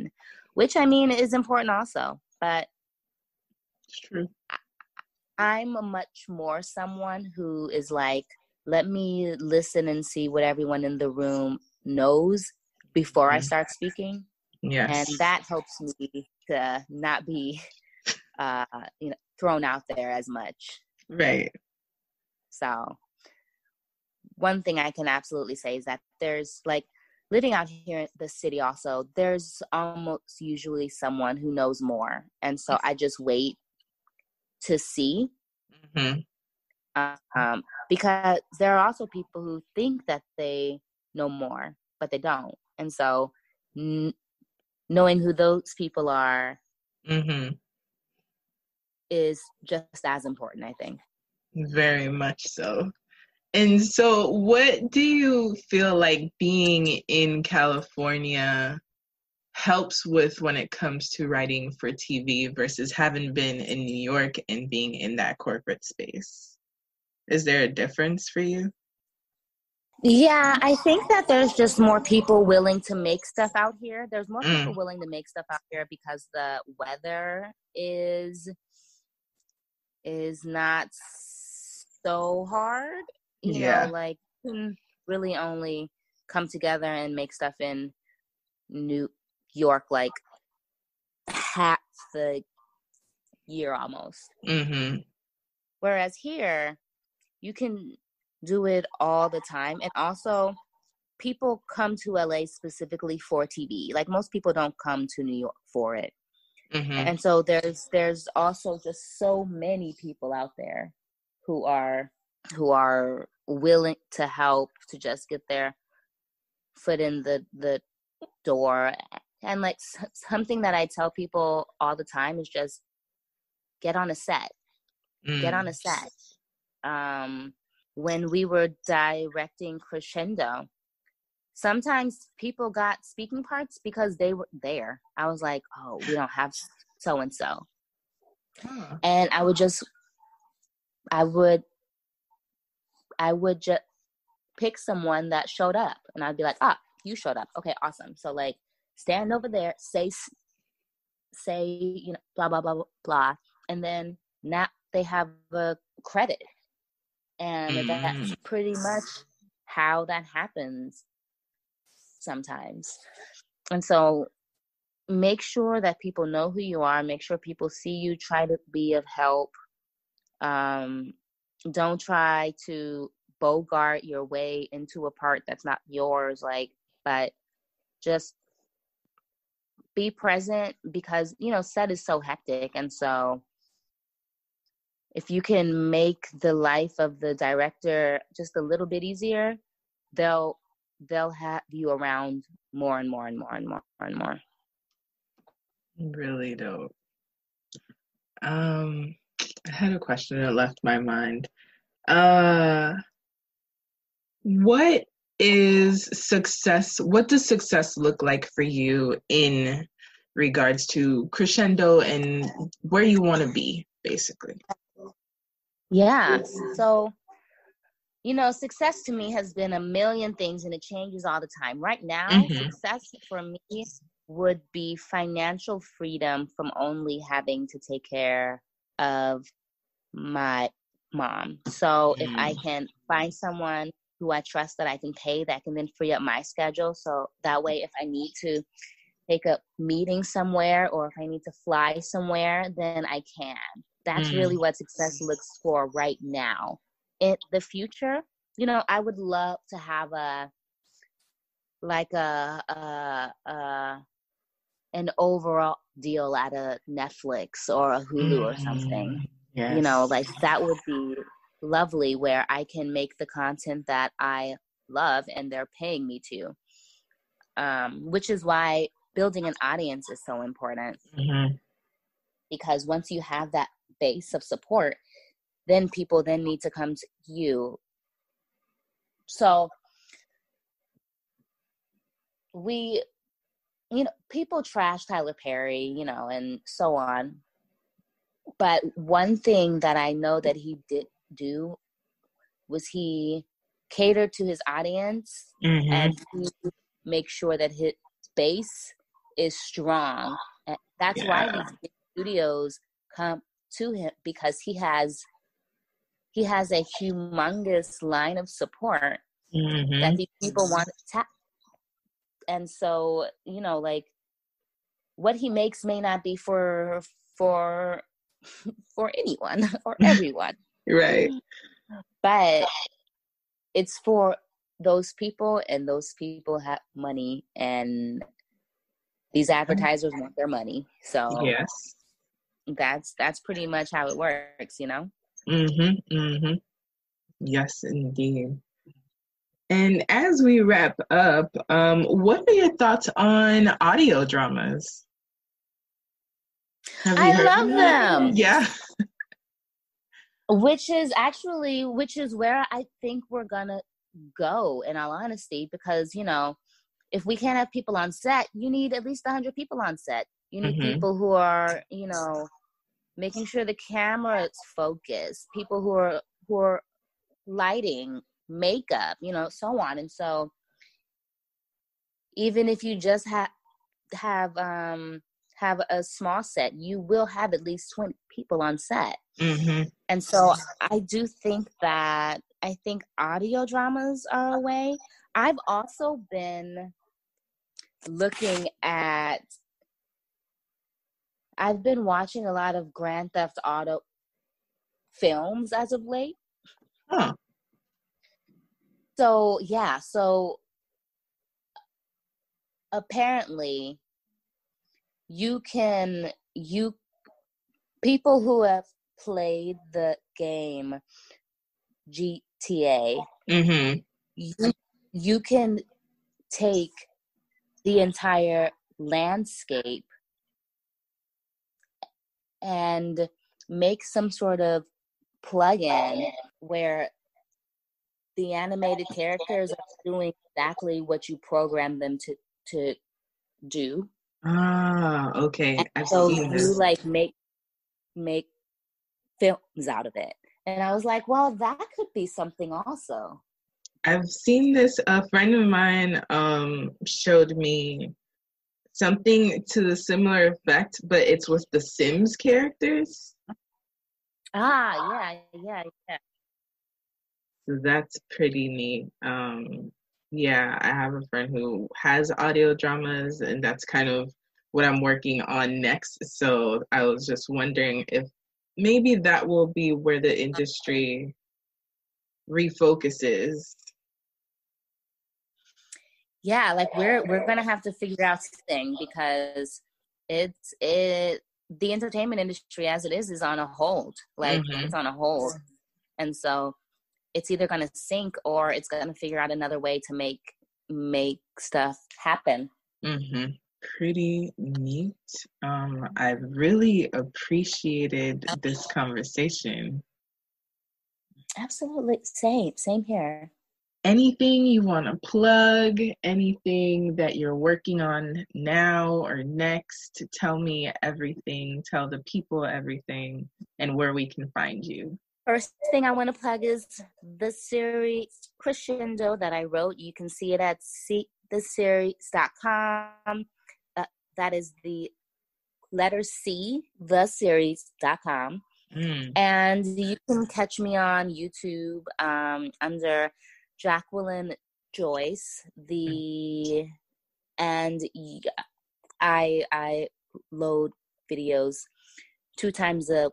one, which I mean is important also. But it's true. I'm much more someone who is like, let me listen and see what everyone in the room knows before I start speaking. Yes. And that helps me to not be, thrown out there as much. Right. So one thing I can absolutely say is that there's like, living out here in the city also, there's almost usually someone who knows more. And so I just wait to see. Because there are also people who think that they know more, but they don't. And so knowing who those people are is just as important, I think. Very much so. And so what do you feel like being in California helps with when it comes to writing for TV versus having been in New York and being in that corporate space? Is there a difference for you? Yeah, I think that there's just more people willing to make stuff out here. There's more people willing to make stuff out here because the weather is not so hard. You know, like you can really only come together and make stuff in New York like half the year almost. Whereas here, you can do it all the time. And also, people come to LA specifically for TV. Like most people don't come to New York for it. And so there's also just so many people out there who are willing to help, to just get their foot in the door. And like something that I tell people all the time is just get on a set. Get on a set. When we were directing Crescendo, sometimes people got speaking parts because they were there. I was like, oh, we don't have so-and-so. And I would just pick someone that showed up. And I'd be like, you showed up. Okay, awesome. So like, stand over there, say, blah, blah, blah, blah, blah. And then now they have a credit. And that's pretty much how that happens sometimes. And so make sure that people know who you are. Make sure people see you. Try to be of help. Don't try to bogart your way into a part that's not yours. But just be present because, set is so hectic. And so if you can make the life of the director just a little bit easier, they'll have you around more and more and more and more and more. Really dope. I had a question that left my mind. What is success? What does success look like for you in regards to Crescendo and where you want to be, basically? Yeah. So, success to me has been a million things and it changes all the time. Right now, success for me would be financial freedom from only having to take care of my mom. So if I can find someone who I trust that I can pay, that can then free up my schedule. So that way, if I need to take a meeting somewhere or if I need to fly somewhere, then I can. That's really what success looks for right now. In the future, I would love to have an overall deal at a Netflix or a Hulu or something. Yes. That would be lovely where I can make the content that I love and they're paying me to. Which is why building an audience is so important. Because once you have that base of support, then people then need to come to you. So people trash Tyler Perry, and so on. But one thing that I know that he did do was he catered to his audience and he make sure that his base is strong. And that's why these big studios come to him, because he has a humongous line of support that these people want to tap. And so, you know, like, what he makes may not be for anyone or everyone. Right. But it's for those people, and those people have money, and these advertisers want their money. So yes, that's pretty much how it works, you know? Yes, indeed. And as we wrap up, what are your thoughts on audio dramas? I love them. Yeah. Which is where I think we're gonna go, in all honesty, because, you know, if we can't have people on set, you need at least 100 people on set. You need people who are, you know, making sure the camera is focused, people who are lighting, makeup, you know, so on. And so even if you just have a small set, you will have at least 20 people on set. And so I do think that audio dramas are a way. I've also been I've been watching a lot of Grand Theft Auto films as of late. Huh. So yeah, apparently people who have played the game GTA, you can take the entire landscape and make some sort of plug-in where the animated characters are doing exactly what you program them to do. Okay. And so you like make films out of it. And I was like, well, that could be something also. I've seen this. A friend of mine showed me something to the similar effect, but it's with the Sims characters. Yeah. So that's pretty neat. Yeah, I have a friend who has audio dramas, and that's kind of what I'm working on next. So I was just wondering if maybe that will be where the industry refocuses. Yeah, like we're gonna have to figure out something, because the entertainment industry as it is on a hold. Like it's on a hold. And so it's either gonna sink or it's gonna figure out another way to make stuff happen. Pretty neat. I've really appreciated this conversation. Absolutely. Same here. Anything you want to plug, anything that you're working on now or next, tell me everything, tell the people everything, and where we can find you. First thing I want to plug is the series Crescendo that I wrote. You can see it at theseries.com. That is the letter C, theseries.com. And you can catch me on YouTube under Jacquelyn Joyce. And I load videos 2 times a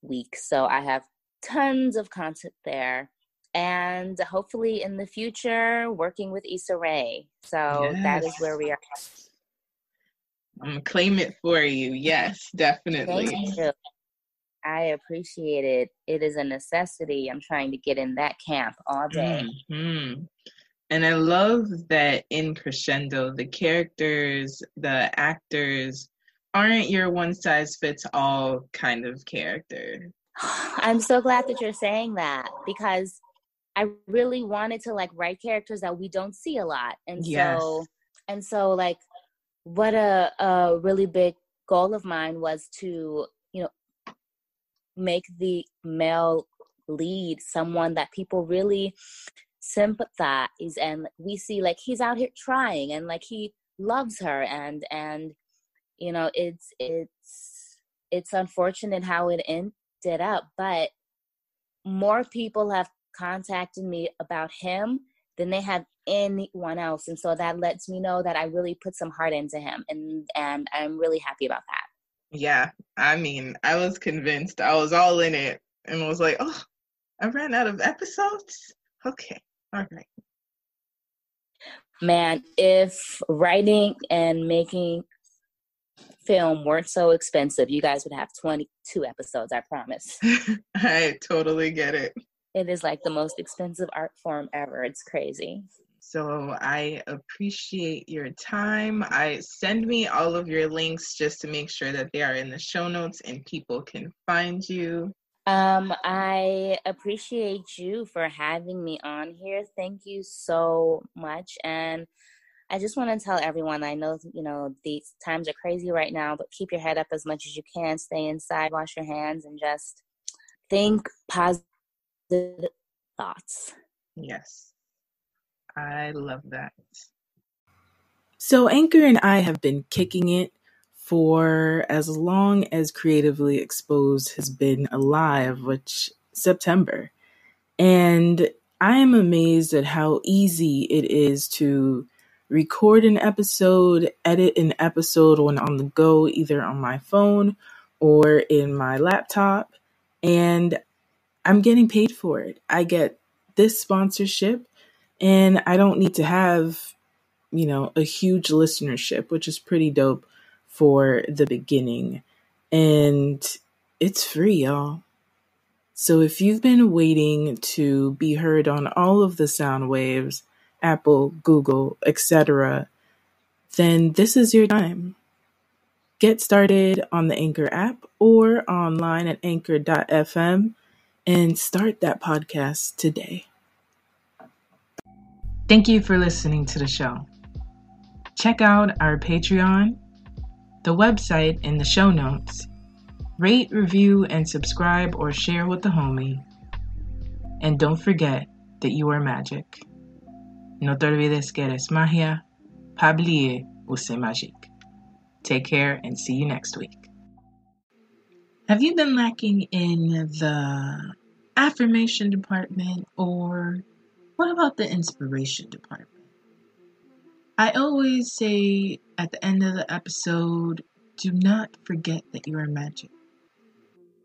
week, so I have tons of content there. And hopefully in the future, working with Issa Rae. So that is where we are. I'm gonna claim it for you. Yes, definitely. Thank you. I appreciate it. It is a necessity. I'm trying to get in that camp all day. And I love that in Crescendo, the characters, the actors aren't your one-size-fits-all kind of character. I'm so glad that you're saying that, because I really wanted to like write characters that we don't see a lot. And so like what a really big goal of mine was to, you know, make the male lead someone that people really sympathize, and we see like he's out here trying, and like he loves her, and you know, it's unfortunate how it ended up, but more people have contacted me about him than they have anyone else, and so that lets me know that I really put some heart into him, and I'm really happy about that. Yeah, I mean, I was convinced. I was all in it and was like, oh, I ran out of episodes? Okay, all right. Man, if writing and making film weren't so expensive, you guys would have 22 episodes, I promise. I totally get it. It is like the most expensive art form ever. It's crazy. So I appreciate your time. Send me all of your links just to make sure that they are in the show notes and people can find you. I appreciate you for having me on here. Thank you so much. And I just want to tell everyone, I know, you know, these times are crazy right now, but keep your head up as much as you can. Stay inside, wash your hands, and just think positive thoughts. Yes. I love that. So Anchor and I have been kicking it for as long as Creatively Exposed has been alive, which September. And I am amazed at how easy it is to record an episode, edit an episode when on the go, either on my phone or in my laptop. And I'm getting paid for it. I get this sponsorship and I don't need to have, you know, a huge listenership, which is pretty dope for the beginning. And it's free, y'all. So if you've been waiting to be heard on all of the sound waves, Apple, Google, etc., then this is your time. Get started on the Anchor app or online at anchor.fm and start that podcast today. Thank you for listening to the show. Check out our Patreon, the website in the show notes. Rate, review, and subscribe or share with the homie. And don't forget that you are magic. No te olvides que eres magia. Pa oublier ou c'est magique. Take care and see you next week. Have you been lacking in the affirmation department, or what about the inspiration department? I always say at the end of the episode, do not forget that you are magic.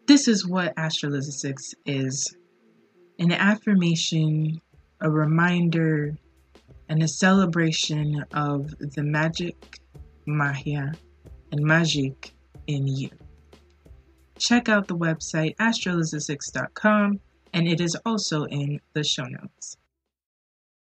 This is what astrophysics is. An affirmation, a reminder, and a celebration of the magic, magia, and magique in you. Check out the website astrophysics.com, and it is also in the show notes.